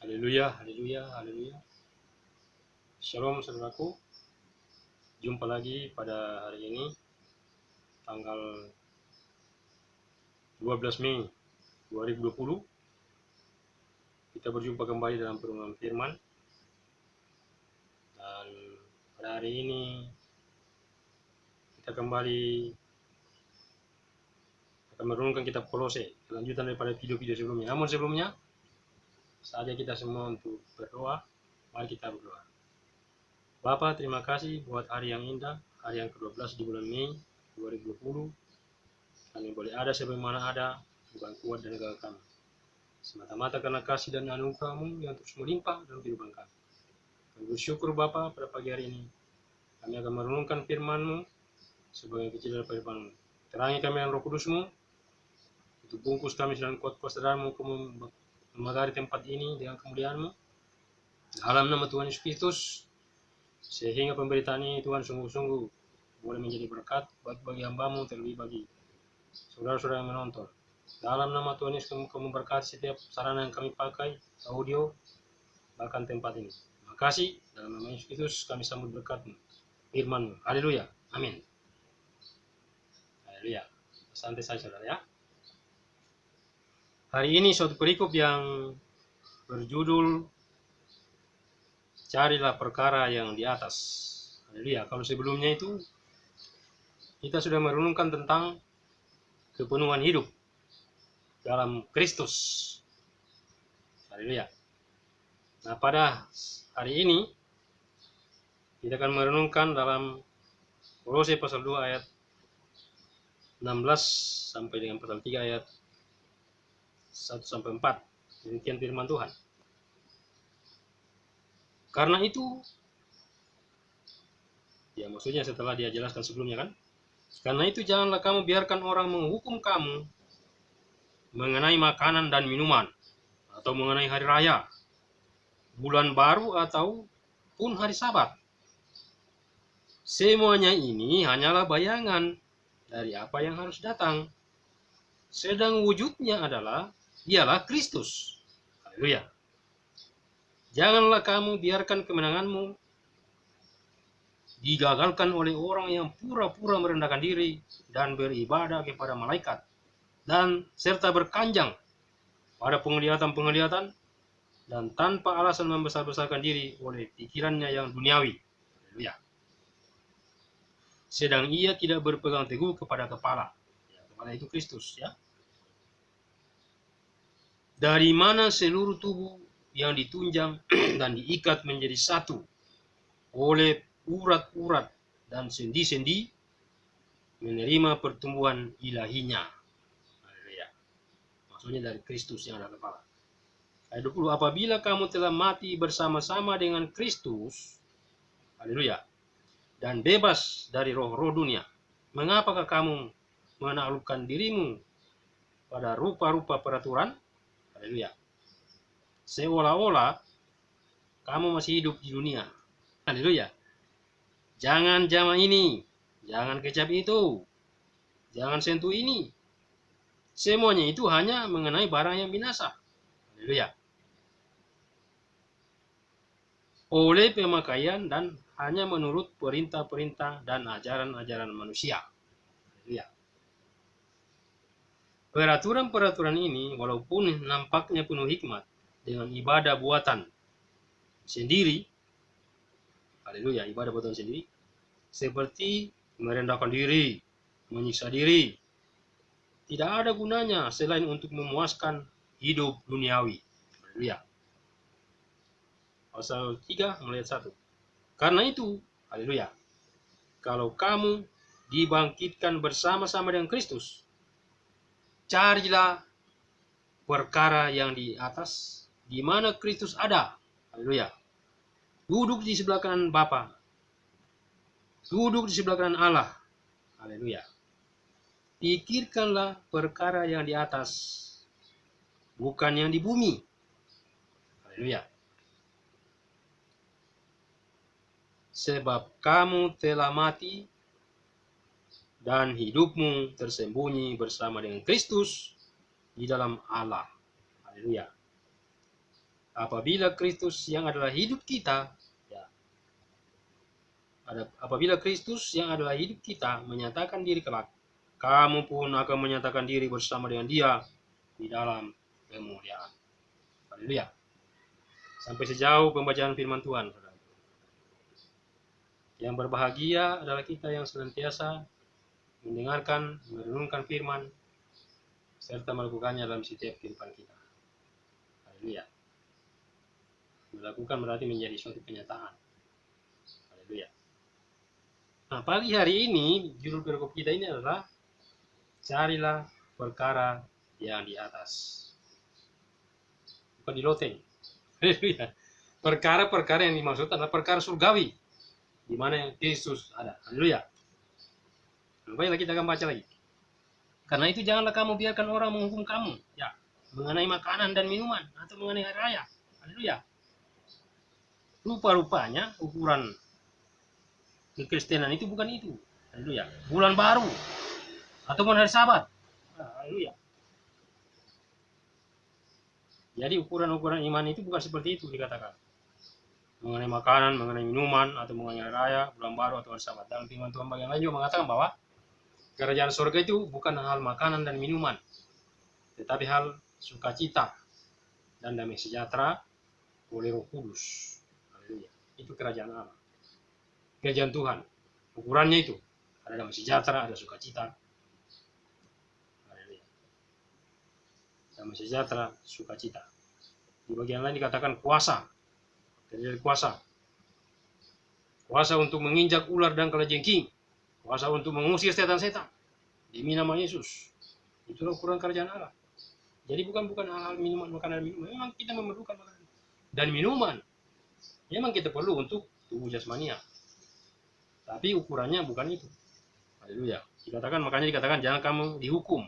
Haleluya, haleluya, haleluya. Shalom saudaraku. Jumpa lagi pada hari ini, tanggal 12 Mei 2020. Kita berjumpa kembali dalam perenungan firman. Dan pada hari ini, kita kembali akan merenungkan kitab Kolose, lanjutan daripada video-video sebelumnya. Namun sebelumnya, saatnya kita semua untuk berdoa. Mari kita berdoa. Bapa, terima kasih buat hari yang indah, hari yang ke-12 di bulan Mei 2020. Kami boleh ada sebagaimana ada, bukan kuat dan gagah kami, semata-mata karena kasih dan anugerah-Mu yang terus melimpah dalam kehidupan kami. Kami bersyukur Bapa, pada pagi hari ini kami akan merenungkan firman-Mu sebagai kecil daripada firman-Mu. Terangi kami dengan Roh Kudus-Mu, untuk bungkus kami dengan kuat kuasa darah-Mu, memagari tempat ini dengan kemuliaan-Mu. Dalam nama Tuhan Yesus Kristus, sehingga pemberitaan ini Tuhan sungguh-sungguh boleh menjadi berkat bagi hamba-Mu, terlebih bagi saudara-saudara yang menonton. Dalam nama Tuhan Yesus, kamu berkati setiap sarana yang kami pakai, audio, bahkan tempat ini. Terima kasih, dalam nama Yesus Kristus kami sambut berkat-Mu, firman-Mu. Haleluya, amin. Haleluya. Santai saja saudara ya. Hari ini suatu perikop yang berjudul carilah perkara yang di atas. Haleluya. Kalau sebelumnya itu kita sudah merenungkan tentang kepenuhan hidup dalam Kristus. Haleluya. Nah, pada hari ini kita akan merenungkan dalam Kolose pasal 2 ayat 16 sampai dengan pasal 3 ayat 1 sampai 4. Demikian firman Tuhan. Karena itu, ya maksudnya setelah dia jelaskan sebelumnya kan, karena itu janganlah kamu biarkan orang menghukum kamu mengenai makanan dan minuman, atau mengenai hari raya, bulan baru, atau pun hari Sabat. Semuanya ini hanyalah bayangan dari apa yang harus datang, sedang wujudnya ialah Kristus. Haleluya. Janganlah kamu biarkan kemenanganmu digagalkan oleh orang yang pura-pura merendahkan diri dan beribadah kepada malaikat, dan serta berkanjang pada penglihatan-penglihatan, dan tanpa alasan membesar-besarkan diri oleh pikirannya yang duniawi. Haleluya. Sedang ia tidak berpegang teguh kepada kepala. Ya, kepala itu Kristus ya. Dari mana seluruh tubuh yang ditunjang dan diikat menjadi satu oleh urat-urat dan sendi-sendi menerima pertumbuhan ilahinya. Haleluya. Maksudnya dari Kristus yang ada kepala. Ayat 20, apabila kamu telah mati bersama-sama dengan Kristus, haleluya, dan bebas dari roh-roh dunia, mengapakah kamu menaklukkan dirimu pada rupa-rupa peraturan? Haleluya. Seolah-olah kamu masih hidup di dunia. Haleluya. Jangan jamah ini, jangan kecap itu, jangan sentuh ini. Semuanya itu hanya mengenai barang yang binasa. Haleluya. Oleh pemakaian dan hanya menurut perintah-perintah dan ajaran-ajaran manusia. Haleluya. Peraturan-peraturan ini walaupun nampaknya penuh hikmat dengan ibadah buatan sendiri, haleluya, ibadah buatan sendiri, seperti merendahkan diri, menyiksa diri, tidak ada gunanya selain untuk memuaskan hidup duniawi. Haleluya. Pasal 3 mulai 1. Karena itu, haleluya, kalau kamu dibangkitkan bersama-sama dengan Kristus, carilah perkara yang di atas, di mana Kristus ada. Haleluya. Duduk di sebelah kanan Bapa. Duduk di sebelah kanan Allah. Haleluya. Pikirkanlah perkara yang di atas, bukan yang di bumi. Haleluya. Sebab kamu telah mati dan hidupmu tersembunyi bersama dengan Kristus di dalam Allah. Haleluya. Apabila Kristus yang adalah hidup kita, ya, apabila Kristus yang adalah hidup kita menyatakan diri kelak, kamu pun akan menyatakan diri bersama dengan Dia di dalam kemuliaan. Haleluya. Sampai sejauh pembacaan firman Tuhan, saudara. Yang berbahagia adalah kita yang senantiasa mendengarkan, merenungkan firman, serta melakukannya dalam setiap kehidupan kita. Haleluya. Melakukan berarti menjadi suatu kenyataan. Haleluya. Nah, pagi hari ini judul perikop kita ini adalah carilah perkara yang di atas, bukan di loteng. Haleluya. Perkara-perkara yang dimaksud adalah perkara surgawi, di mana Yesus ada. Haleluya. Baiklah, kita akan baca lagi. Karena itu janganlah kamu biarkan orang menghukum kamu, ya, mengenai makanan dan minuman atau mengenai hari raya. Haleluya. Rupa-rupanya ukuran kekristenan itu bukan itu. Haleluya. Bulan baru atau hari Sabat. Haleluya. Jadi ukuran-ukuran iman itu bukan seperti itu dikatakan. Mengenai makanan, mengenai minuman, atau mengenai hari raya, bulan baru atau hari Sabat. Dalam firman Tuhan bagian lain juga mengatakan bahwa kerajaan surga itu bukan hal makanan dan minuman, tetapi hal sukacita dan damai sejahtera oleh Roh Kudus. Haleluya. Itu kerajaan Allah. Kerajaan Tuhan. Ukurannya itu ada damai sejahtera, ada sukacita. Haleluya. Damai sejahtera, sukacita. Di bagian lain dikatakan kuasa. Kerajaan kuasa. Kuasa untuk menginjak ular dan kalajengking. Kuasa untuk mengusir setan-setan demi nama Yesus. Itulah ukuran kerajaan Allah. Jadi bukan hal-hal minuman, makanan dan minuman. Memang kita memerlukan makanan dan minuman. Memang kita perlu untuk tubuh jasmania. Tapi ukurannya bukan itu. Haleluya. Makanya dikatakan jangan kamu dihukum.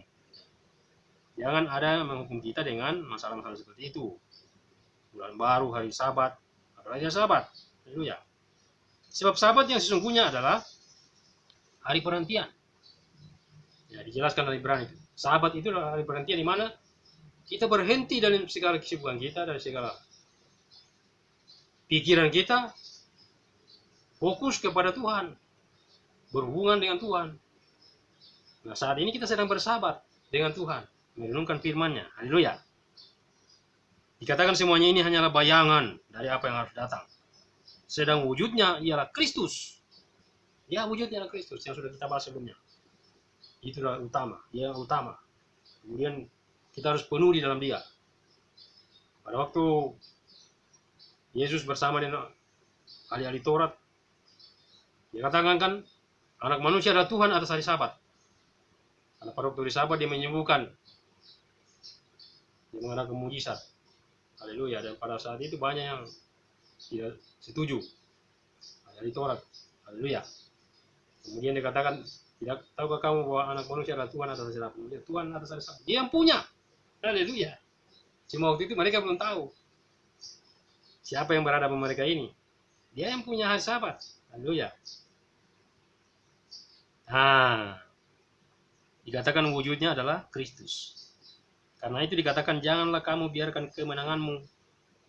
Jangan ada menghukum kita dengan masalah-masalah seperti itu. Bulan baru, hari Sabat, apalagi Sabat. Haleluya. Sebab Sabat yang sesungguhnya adalah hari perhentian. Ya, dijelaskan dari Ibrani itu. Sabat itu adalah hari perhentian di mana kita berhenti dalam segala kesibukan kita, dari segala pikiran kita, fokus kepada Tuhan, berhubungan dengan Tuhan. Nah, saat ini kita sedang bersahabat dengan Tuhan, merenungkan firman-Nya. Haleluya. Dikatakan semuanya ini hanyalah bayangan dari apa yang harus datang. Sedang wujudnya ialah Kristus. Ya, wujudnya adalah Kristus yang sudah kita bahas sebelumnya. Itulah utama, dia yang utama. Kemudian kita harus penuh di dalam Dia. Pada waktu Yesus bersama dengan ahli-ahli Taurat, dia katakan kan, anak manusia adalah Tuhan atas hari Sabat. Karena pada waktu hari Sabat dia menyembuhkan, dia mengadakan mujizat. Haleluya. Dan pada saat itu banyak yang tidak setuju. Ahli Taurat. Haleluya. Kemudian dikatakan, tidak tahukah kamu bahwa anak manusia adalah Tuhan atas hari Sabat? Tuhan atas hari Sabat. Dia yang punya. Haleluya. Cuma waktu itu mereka belum tahu siapa yang berada pada mereka ini. Dia yang punya hari Sabat. Haleluya. Nah, dikatakan wujudnya adalah Kristus. Karena itu dikatakan janganlah kamu biarkan kemenanganmu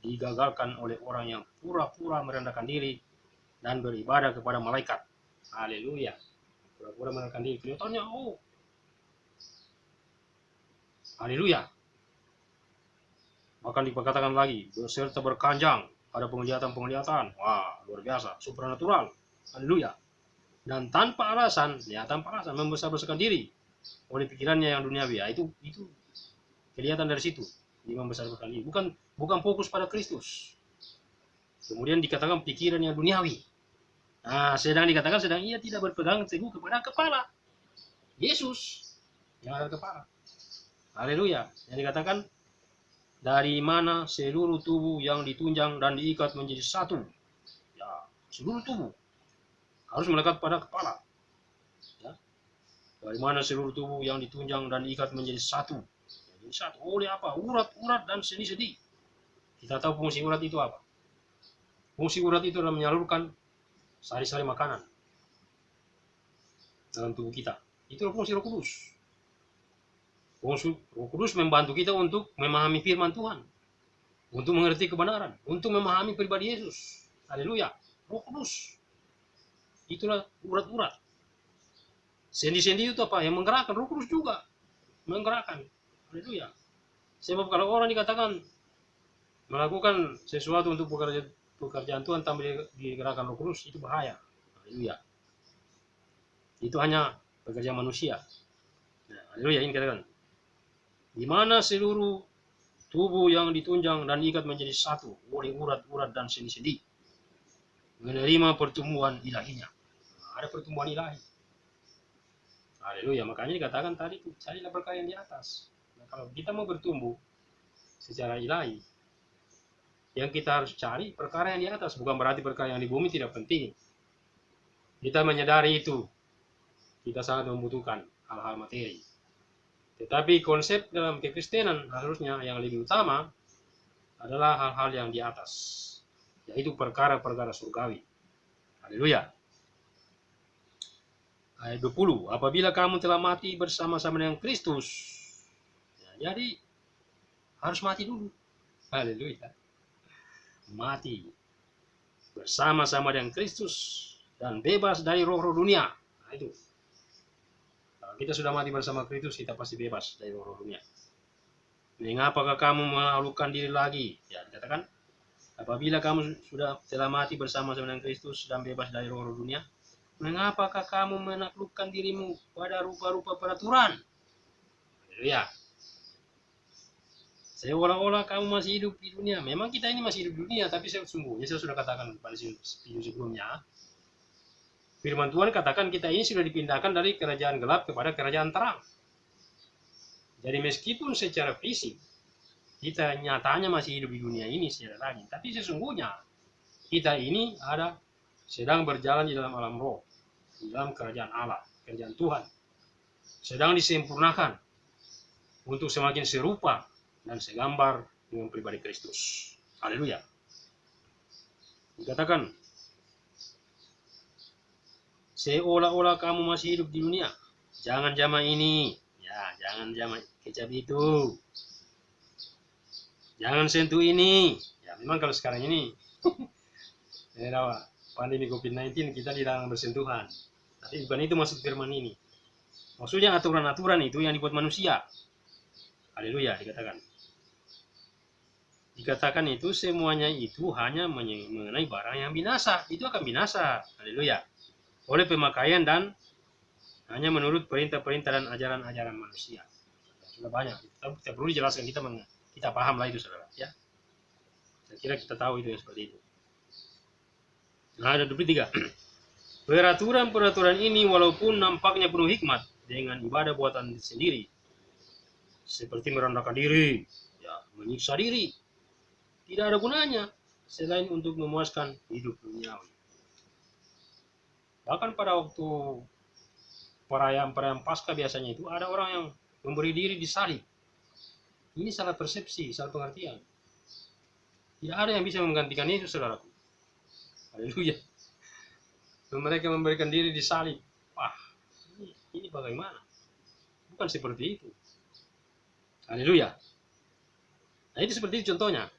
digagalkan oleh orang yang pura-pura merendahkan diri dan beribadah kepada malaikat. Haleluya. Pura-pura merendahkan diri. Kelihatannya, oh. Haleluya. Bahkan dikatakan lagi, berserta berkanjang pada penglihatan-penglihatan. Wah, luar biasa. Supranatural. Haleluya. Dan tanpa alasan membesar-besarkan diri oleh pikirannya yang duniawi. Ya, itu kelihatan dari situ. Dia membesar-besarkan diri. Bukan fokus pada Kristus. Kemudian dikatakan pikiran yang duniawi. Nah, sedang ia tidak berpegang teguh kepada kepala Yesus yang ada kepala. Haleluya. Yang dikatakan dari mana seluruh tubuh yang ditunjang dan diikat menjadi satu. Ya, seluruh tubuh harus melekat pada kepala. Ya. Dari mana seluruh tubuh yang ditunjang dan diikat menjadi satu. Jadi satu oleh apa? Urat-urat dan sendi-sendi. Kita tahu fungsi urat itu apa? Fungsi urat itu adalah menyalurkan sari-sari makanan dalam tubuh kita. Itu fungsi Roh Kudus. Roh Kudus membantu kita untuk memahami firman Tuhan. untuk mengerti kebenaran, untuk memahami pribadi Yesus. Haleluya. Roh Kudus. Itulah urat-urat. Sendi-sendi itu apa? Yang menggerakkan. Roh Kudus juga menggerakkan. Haleluya. Sebab kalau orang dikatakan melakukan sesuatu untuk pekerjaan Tuhan tanpa digerakkan Roh Kudus, itu bahaya. Haleluya. Itu hanya pekerjaan manusia. Nah, haleluya, ini katakan. Di mana seluruh tubuh yang ditunjang dan diikat menjadi satu oleh urat-urat dan sendi-sendi menerima pertumbuhan ilahinya. Nah, ada pertumbuhan ilahi. Haleluya, makanya dikatakan tadi carilah berkah yang di atas. Nah, kalau kita mau bertumbuh secara ilahi, yang kita harus cari perkara yang di atas, bukan berarti perkara yang di bumi tidak penting. Kita menyadari itu, kita sangat membutuhkan hal-hal materi. Tetapi konsep dalam kekristenan harusnya yang lebih utama adalah hal-hal yang di atas, yaitu perkara-perkara surgawi. Haleluya. Ayat 20, apabila kamu telah mati bersama-sama dengan Kristus, ya, jadi harus mati dulu. Haleluya. Mati bersama-sama dengan Kristus dan bebas dari roh-roh dunia. Nah, itu. Kalau kita sudah mati bersama Kristus, kita pasti bebas dari roh-roh dunia. Mengapakah kamu menaklukkan diri lagi? Ya, dikatakan, apabila kamu sudah telah mati bersama-sama dengan Kristus dan bebas dari roh-roh dunia, mengapakah kamu menaklukkan dirimu pada rupa-rupa peraturan? Ya, seolah-olah kamu masih hidup di dunia. Memang kita ini masih hidup di dunia, tapi sesungguhnya saya sudah katakan pada video sebelumnya, firman Tuhan katakan kita ini sudah dipindahkan dari kerajaan gelap kepada kerajaan terang. Jadi meskipun secara fisik kita nyatanya masih hidup di dunia ini secara daging, tapi sesungguhnya kita ini sedang berjalan di dalam alam roh, di dalam kerajaan Allah, kerajaan Tuhan, sedang disempurnakan untuk semakin serupa dan segambar dengan pribadi Kristus. Haleluya. Dikatakan, seolah-olah kamu masih hidup di dunia. Jangan zaman ini. Ya, jangan zaman kecap itu. Jangan sentuh ini. Ya, memang kalau sekarang ini pandemi COVID-19 kita dilarang bersentuhan. Tapi bukan itu maksud firman ini. Maksudnya aturan-aturan itu yang dibuat manusia. Haleluya, dikatakan. Dikatakan itu semuanya itu hanya mengenai barang yang binasa. Itu akan binasa. Haleluya. Oleh pemakaian dan hanya menurut perintah-perintah dan ajaran-ajaran manusia. Sudah banyak. Kita perlu dijelaskan, kita paham lah itu, saudara. Ya. Saya kira kita tahu itu yang seperti itu. Nah, ada 23. Peraturan-peraturan ini walaupun nampaknya penuh hikmat dengan ibadah buatan sendiri, seperti merendahkan diri, ya, menyiksa diri, tidak ada gunanya selain untuk memuaskan hidup duniawi. Bahkan pada waktu perayaan Paskah biasanya itu ada orang yang memberi diri disalib. Ini salah persepsi, salah pengertian. Tidak ada yang bisa menggantikan Yesus, saudaraku. Haleluya. Mereka memberikan diri disalib. Wah, ini bagaimana? Bukan seperti itu. Haleluya. Nah, itu seperti itu contohnya.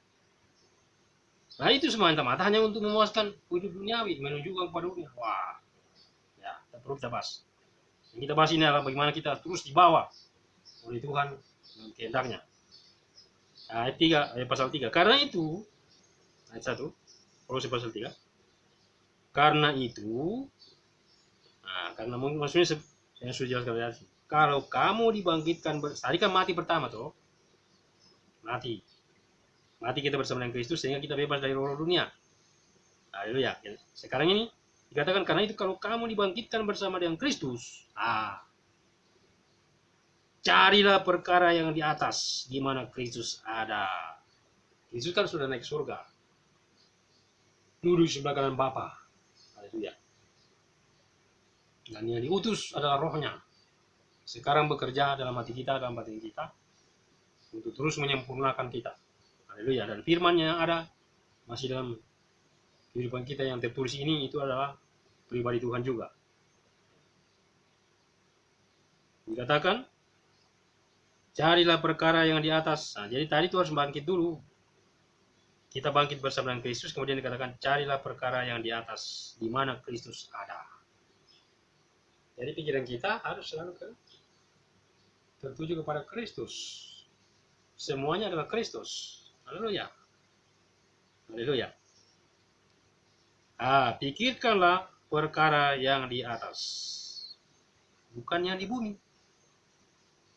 Nah, itu semata-mata hanya untuk memuaskan hidup duniawi, menunjukkan kepada dunia. Wah, ya, tak perlu kita bahas. Yang kita bahas ini adalah bagaimana kita terus dibawa oleh Tuhan dan kehendaknya. Ayat 3, ayat pasal 3. Karena itu, ayat 1, Kolose pasal 3. Karena itu, karena maksudnya saya sudah jelaskan tadi. Kalau kamu dibangkitkan, tadi kan mati pertama toh, mati kita bersama dengan Kristus sehingga kita bebas dari roh dunia. Haleluya. Sekarang ini dikatakan karena itu kalau kamu dibangkitkan bersama dengan Kristus, carilah perkara yang di atas, di mana Kristus ada. Kristus kan sudah naik surga, duduk sebelah kanan Bapa. Haleluya. Dan yang diutus adalah rohnya. Sekarang bekerja dalam hati kita, dalam batin kita, untuk terus menyempurnakan kita. Haleluya. Dan firman yang ada masih dalam kehidupan kita yang tertulis ini, itu adalah pribadi Tuhan juga. Dikatakan, carilah perkara yang di atas. Nah, jadi tadi itu harus bangkit dulu. Kita bangkit bersama dengan Kristus, kemudian dikatakan carilah perkara yang di atas, di mana Kristus ada. Jadi pikiran kita harus selalu tertuju kepada Kristus. Semuanya adalah Kristus. Haleluya. Haleluya. Pikirkanlah perkara yang di atas, bukan yang di bumi.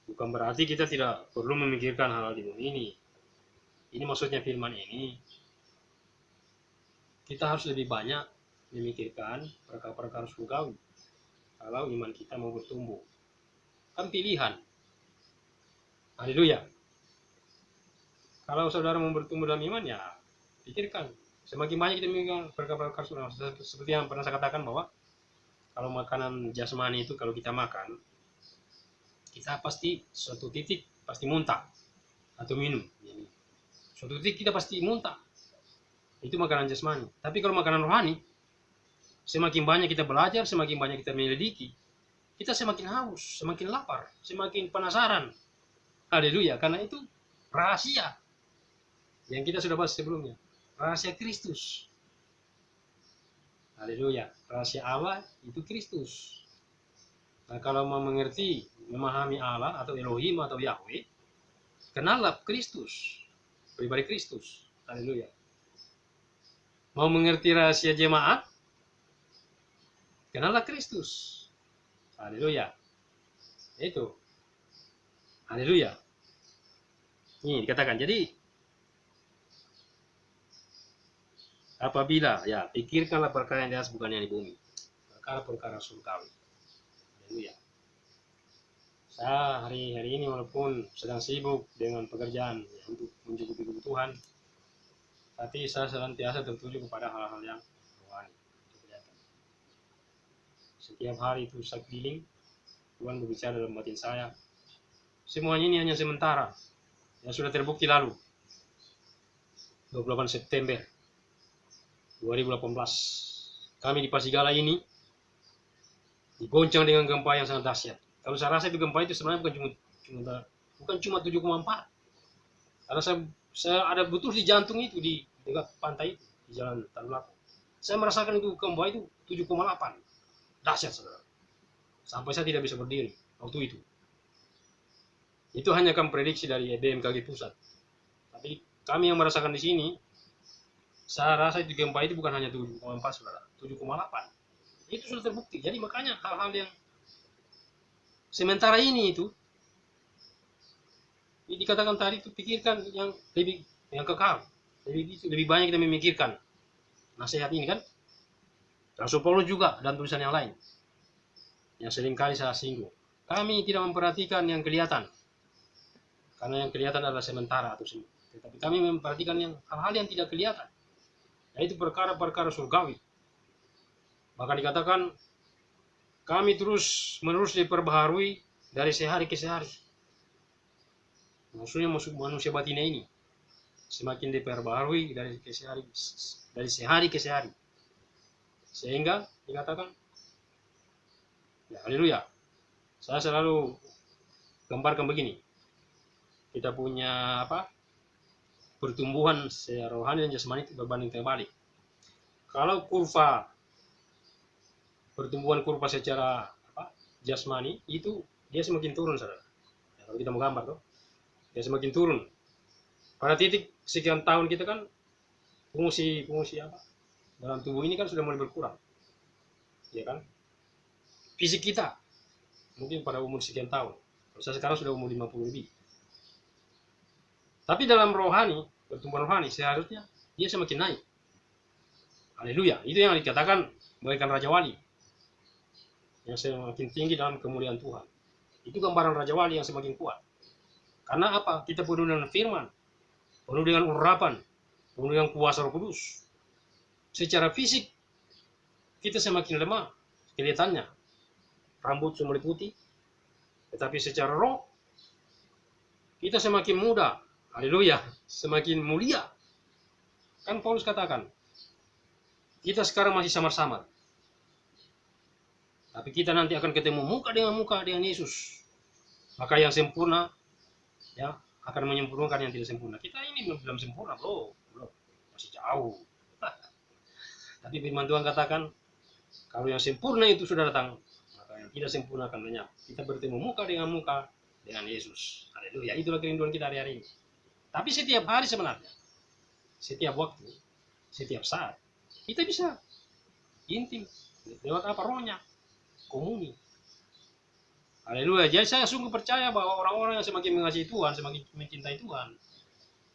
Bukan berarti kita tidak perlu memikirkan hal-hal di bumi ini. Ini maksudnya firman ini. Kita harus lebih banyak memikirkan perkara-perkara surgawi. Kalau iman kita mau bertumbuh. Kan pilihan. Haleluya. Kalau saudara mau bertumbuh dalam iman, ya pikirkan. Semakin banyak kita memikirkan perkara-perkara surgawi. Seperti yang pernah saya katakan bahwa kalau makanan jasmani itu kalau kita makan, kita pasti suatu titik pasti muntah atau minum. Suatu titik kita pasti muntah. Itu makanan jasmani. Tapi kalau makanan rohani, semakin banyak kita belajar, semakin banyak kita menyelidiki, kita semakin haus, semakin lapar, semakin penasaran. Haleluya. Karena itu rahasia yang kita sudah bahas sebelumnya. Rahasia Kristus. Haleluya. Rahasia Allah itu Kristus. Nah, kalau mau mengerti, memahami Allah atau Elohim atau Yahweh, kenallah Kristus. Pribadi Kristus. Haleluya. Mau mengerti rahasia jemaat, kenallah Kristus. Haleluya. Itu. Haleluya. Ini dikatakan. Jadi, apabila, ya, pikirkanlah perkara yang di atas bukan yang di bumi. Perkara-perkara surgawi. Haleluya. Saya hari ini walaupun sedang sibuk dengan pekerjaan ya, untuk mencukupi kebutuhan, tapi saya senantiasa tertuju kepada hal-hal yang rohani. Setiap hari itu saya keliling, Tuhan berbicara dalam batin saya. Semuanya ini hanya sementara. Yang sudah terbukti lalu. 28 September 2018. Kami di Pasigala ini digoncang dengan gempa yang sangat dahsyat. Kalau saya rasa itu gempa itu sebenarnya bukan cuma 7,4. Karena saya ada betul di jantung itu di dekat pantai itu, di jalan Tarunako. Saya merasakan itu gempa itu 7,8. Dahsyat saudara. Sampai saya tidak bisa berdiri waktu itu. Itu hanya kan prediksi dari BMKG pusat. Tapi kami yang merasakan di sini, saya rasa itu gempa itu bukan hanya 7,4 saudara, 7,8. Itu sudah terbukti. Jadi makanya hal-hal yang sementara ini itu dikatakan tadi itu pikirkan yang kekal. Lebih banyak kita memikirkan nasihat ini kan. Rasul Paulus juga dan tulisan yang lain yang seringkali saya singgung. Kami tidak memperhatikan yang kelihatan. Karena yang kelihatan adalah sementara atau semu. Tetapi kami memperhatikan yang hal-hal yang tidak kelihatan. Yaitu perkara-perkara surgawi. Bahkan dikatakan kami terus-menerus diperbaharui dari sehari ke sehari. Maksudnya manusia batinnya ini semakin diperbaharui dari sehari ke sehari. Sehingga dikatakan, ya haleluya. Saya selalu gambarkan begini. Kita punya pertumbuhan secara rohani dan jasmani itu berbanding terbalik. Kalau pertumbuhan kurva secara jasmani itu dia semakin turun saudara. Ya, kalau kita mau gambar dia semakin turun. Pada titik sekian tahun kita kan fungsi dalam tubuh ini kan sudah mulai berkurang. Ya kan? Fisik kita mungkin pada umur sekian tahun. Kalau saya sekarang sudah umur 50 lebih. Tapi dalam rohani, pertumbuhan rohani seharusnya dia semakin naik. Haleluya. Itu yang dikatakan bagaikan Raja Wali. Yang semakin tinggi dalam kemuliaan Tuhan. Itu gambaran Raja Wali yang semakin kuat. Karena apa? Kita penuh dengan firman, penuh dengan urapan, penuh dengan kuasa Roh Kudus. Secara fisik, kita semakin lemah kelihatannya. Rambut mulai putih. Tetapi secara roh, kita semakin muda. Haleluya. Semakin mulia. Kan Paulus katakan, kita sekarang masih samar-samar. Tapi kita nanti akan ketemu muka dengan Yesus. Maka yang sempurna ya akan menyempurnakan yang tidak sempurna. Kita ini belum sempurna, belum. masih jauh. Tapi firman Tuhan katakan, kalau yang sempurna itu sudah datang, maka yang tidak sempurna akan lenyap. Kita bertemu muka dengan Yesus. Haleluya. Itulah kerinduan kita hari-hari ini. Tapi setiap hari sebenarnya, setiap waktu, setiap saat, kita bisa intim lewat apa? Rohnya, komuni. Haleluya. Jadi saya sungguh percaya bahwa orang-orang yang semakin mengasihi Tuhan, semakin mencintai Tuhan,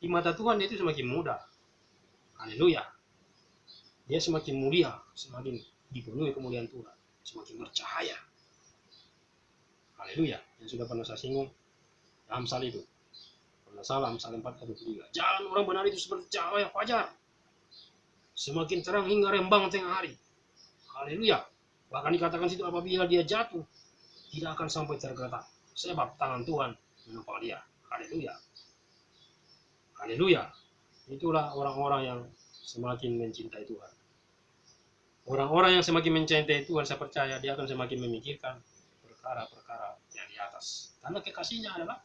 di mata Tuhan itu semakin mudah. Haleluya. Dia semakin mulia, semakin dipenuhi kemuliaan Tuhan, semakin bercahaya. Haleluya. Yang sudah pernah saya singgung Amsal itu. Kalau salah Amsal 4:23. Jalan orang benar itu seperti cahaya fajar, semakin terang hingga rembang tengah hari. Haleluya. Bahkan dikatakan situ apabila dia jatuh, tidak akan sampai tergeletak, sebab tangan Tuhan menopang dia. Haleluya. Haleluya. Itulah orang-orang yang semakin mencintai Tuhan. Orang-orang yang semakin mencintai Tuhan, saya percaya dia akan semakin memikirkan perkara-perkara yang di atas. Karena kekasihnya adalah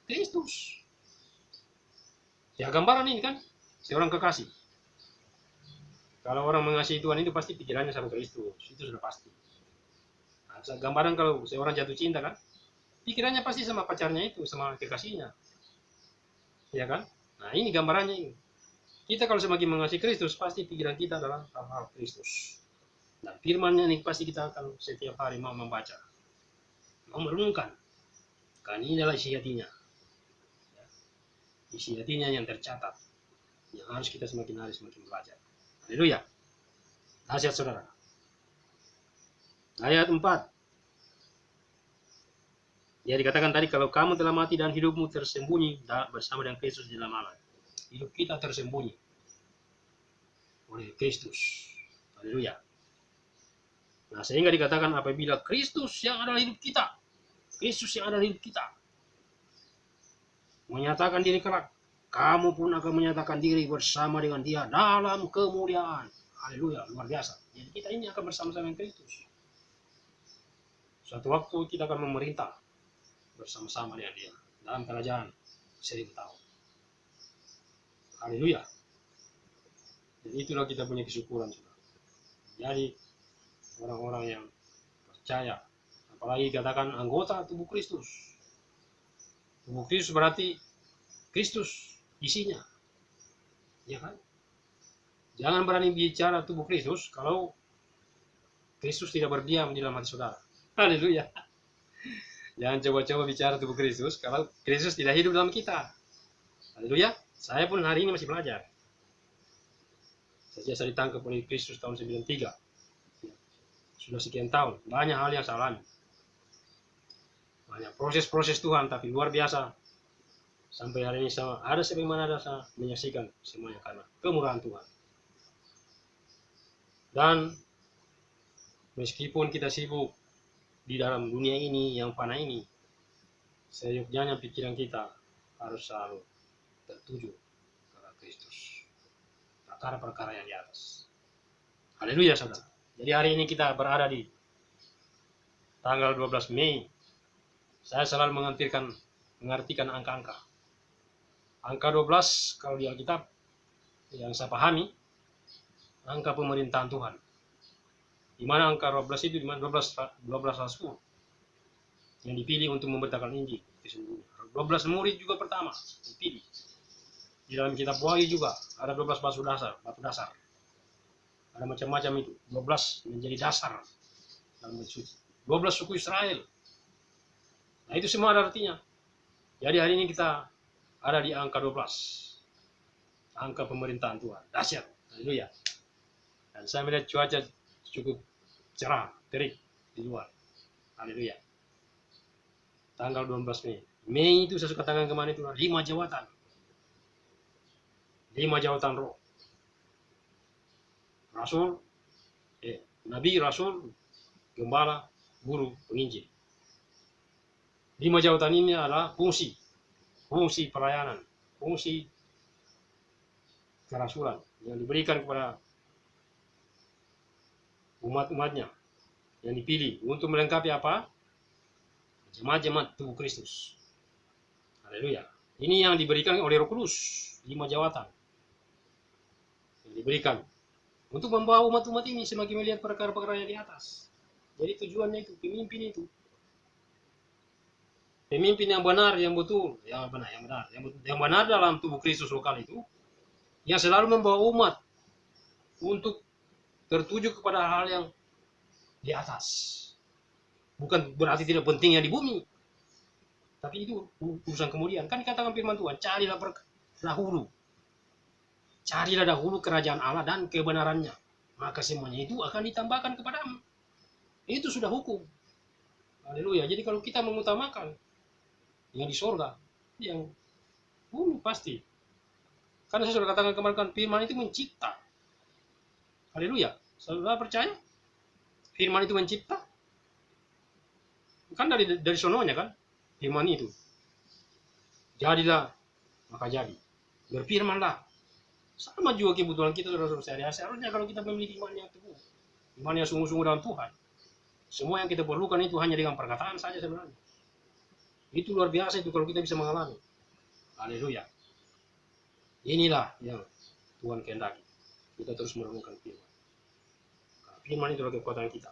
Kristus. Ya, gambaran ini kan seorang kekasih. Kalau orang mengasihi Tuhan itu pasti pikirannya sama Kristus. Itu sudah pasti. Nah, gambaran kalau seorang jatuh cinta kan, pikirannya pasti sama pacarnya itu, sama kekasihnya. Ya kan? Nah, ini gambarannya ini. Kita kalau semakin mengasihi Kristus, pasti pikiran kita adalah hal-hal Kristus. Dan firman-Nya ini pasti kita akan setiap hari mau membaca, mau merenungkan. Karena ini adalah isi hatinya. Isi hatinya yang tercatat, yang harus kita semakin hari semakin belajar. Haleluya. Nasihat saudara. Ayat 4. Ya, dikatakan tadi, kalau kamu telah mati dan hidupmu tersembunyi bersama dengan Kristus di dalam Allah. Hidup kita tersembunyi oleh Kristus. Haleluya. Nah, sehingga dikatakan apabila Kristus yang adalah hidup kita, Kristus yang adalah hidup kita, menyatakan diri kelak, kamu pun akan menyatakan diri bersama dengan Dia dalam kemuliaan. Haleluya, luar biasa. Jadi kita ini akan bersama-sama dengan Kristus. Suatu waktu kita akan memerintah bersama-sama dengan Dia dalam kerajaan 1000 tahun. Haleluya. Dan itulah kita punya kesyukuran, saudara. Jadi orang-orang yang percaya, apalagi katakan anggota tubuh Kristus. Tubuh Kristus berarti Kristus isinya, ya kan? Jangan berani bicara tubuh Kristus kalau Kristus tidak berdiam di dalam hati saudara. Haleluya. Jangan coba-coba bicara tubuh Kristus kalau Kristus tidak hidup dalam kita. Haleluya. Saya pun hari ini masih belajar. Sejak saya ditangkap oleh Kristus tahun 93. Sudah sekian tahun, banyak hal yang saya alami. Banyak proses-proses Tuhan, tapi luar biasa. Sampai hari ini sama ada sebagaimana ada saya menyaksikan semuanya karena kemurahan Tuhan. Dan meskipun kita sibuk di dalam dunia ini yang fana ini, seyogyanya pikiran kita harus selalu tertuju kepada Kristus. Perkara-perkara yang di atas. Haleluya, saudara. Jadi hari ini kita berada di tanggal 12 Mei. Saya selalu mengartikan angka-angka. Angka 12 kalau di Alkitab yang saya pahami, angka pemerintahan Tuhan. Di mana angka 12 itu, di mana 12 rasul yang dipilih untuk memberitakan Injil. 12 murid juga pertama dipilih. Di dalam kitab Wahyu juga ada 12 batu dasar. Ada macam-macam itu. 12 menjadi dasar dalam suci. 12 suku Israel. Nah, itu semua ada artinya. Jadi hari ini kita ada di angka 12. Angka pemerintahan Tuhan. Dahsyat. Haleluya. Dan saya melihat cuaca cukup cerah, terik di luar. Haleluya. Tanggal 12 Mei. Mei itu saya suka katakan kemana itu 5 jawatan. 5 jawatan roh. Rasul, Nabi, Rasul, Gembala, Guru, Penginjil. 5 jawatan ini adalah fungsi pelayanan, fungsi kerasulan yang diberikan kepada umat-umatnya yang dipilih untuk melengkapi apa? Jemaat-jemaat tubuh Kristus. Haleluya. Ini yang diberikan oleh Roh Kudus, 5 jawatan. diberikan untuk membawa umat-umat ini semakin melihat perkara-perkara yang di atas. Jadi tujuannya itu, pemimpin yang benar, yang betul, yang benar dalam tubuh Kristus lokal itu, yang selalu membawa umat untuk tertuju kepada hal yang di atas. Bukan berarti tidak penting yang di bumi, tapi itu urusan kemudian. Kan dikatakan firman Tuhan, carilah dahulu kerajaan Allah dan kebenarannya, maka semuanya itu akan ditambahkan kepadamu. Itu sudah hukum. Haleluya. Jadi kalau kita mengutamakan yang di sorga, yang bumi pasti. Karena saya sudah katakan kemarin, kan firman itu mencipta. Haleluya. Saudara percaya? Firman itu mencipta? Kan dari sononya kan? Firman itu. Jadilah, maka jadi. Berfirmanlah. Sama juga kebutuhan kita, saudara-saudara. Seharusnya kalau kita memiliki iman yang teguh, iman yang sungguh-sungguh dalam Tuhan, semua yang kita perlukan itu hanya dengan perkataan saja sebenarnya. Itu luar biasa itu kalau kita bisa mengalami. Haleluya. Inilah yang Tuhan kehendaki. Kita terus merenungkan firman. Karena firman itu adalah kekuatan kita.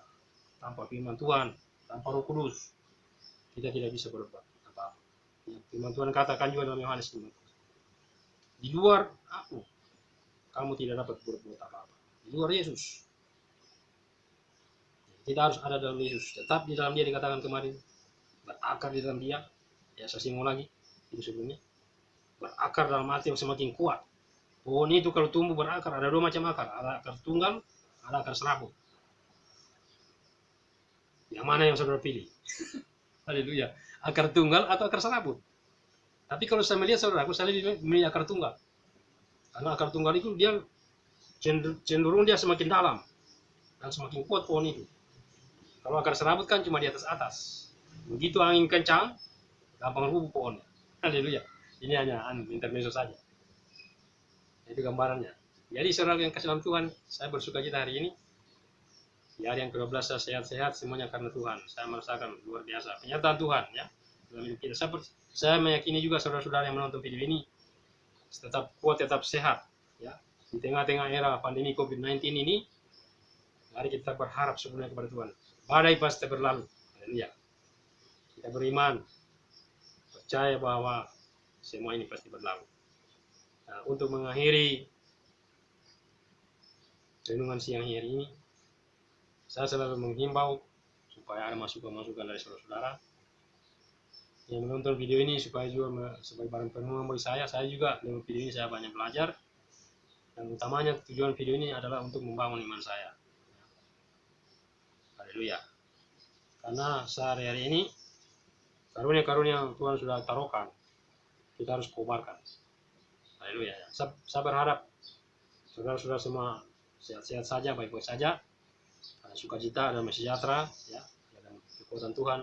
Tanpa firman Tuhan, tanpa Roh Kudus, kita tidak bisa berbuat apa-apa. Firman Tuhan katakan juga dalam Yohanes 5. Di luar aku, kamu tidak dapat berbuat apa-apa. Di luar Yesus. Kita harus ada dalam Yesus. Tetap di dalam Dia, dikatakan kemarin. Berakar di dalam Dia. Ya, saya singgung lagi. Itu sebelumnya. Berakar dalam hati yang semakin kuat. Pohon itu kalau tumbuh berakar, ada dua macam akar. Ada akar tunggal, ada akar serabut. Yang mana yang saudara pilih? Haleluya. Akar tunggal atau akar serabut? Tapi kalau saya melihat saudaraku, saya lebih memilih akar tunggal. Karena akar tunggal itu dia cenderung dia semakin dalam. Dan semakin kuat pohon itu. Kalau akar serabut kan cuma di atas-atas. Begitu angin kencang, gampang rubuh pohonnya. Haleluya. Ini hanya intermezzo saja. Itu gambarannya. Jadi saudara yang kasih dalam Tuhan, saya bersuka cita hari ini. Di hari yang ke-12 saya sehat-sehat, semuanya karena Tuhan. Saya merasakan luar biasa penyataan Tuhan ya. Dalam hidup kita. Saya meyakini juga saudara-saudara yang menonton video ini tetap kuat, tetap sehat ya. Di tengah-tengah era pandemi COVID-19 ini, mari kita berharap sebenarnya kepada Tuhan. Badai pasti berlalu. Ya. Kita beriman, percaya bahwa semua ini pasti berlalu. Nah, untuk mengakhiri renungan siang hari ini, saya selalu menghimbau supaya ada masukan-masukan dari saudara-saudara yang menonton video ini, supaya juga sebagai barang perenungan bagi saya juga dengan video ini saya banyak belajar, dan utamanya tujuan video ini adalah untuk membangun iman saya. Haleluya. Karena sehari-hari ini karunia-karunia yang Tuhan sudah taruhkan, kita harus kobarkan. Haleluya. Saya berharap saudara-saudara semua sehat-sehat saja, baik-baik saja, sukacita dan sejahtera ya, dan kekuatan Tuhan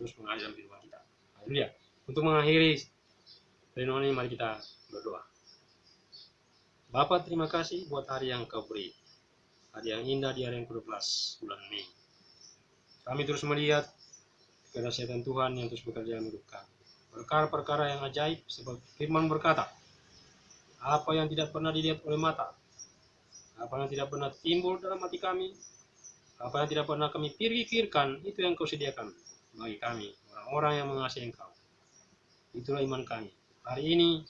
terus mengalir dalam kehidupan kita. Haleluya. Untuk mengakhiri renungan ini, mari kita berdoa. Bapa, terima kasih buat hari yang Kau beri, hari yang indah di hari yang ke-12 bulan Mei. Kami terus melihat kedahsyatan Tuhan yang terus bekerja dalam hidup kami. Perkara-perkara yang ajaib, sebab firman berkata, apa yang tidak pernah dilihat oleh mata, apa yang tidak pernah timbul dalam hati kami, apa yang tidak pernah kami pikirkan, itu yang Kau sediakan bagi kami, orang-orang yang mengasihi Engkau. Itulah iman kami. Hari ini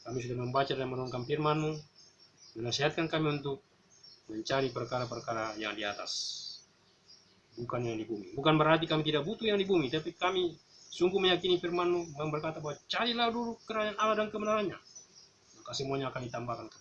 kami sudah membaca dan merenungkan firman-Mu, menasihatkan kami untuk mencari perkara-perkara yang di atas, bukan yang di bumi. Bukan berarti kami tidak butuh yang di bumi, tapi kami sungguh meyakini firman-Mu yang berkata bahwa carilah dulu kerajaan Allah dan kebenarannya, maka semuanya akan ditambahkan.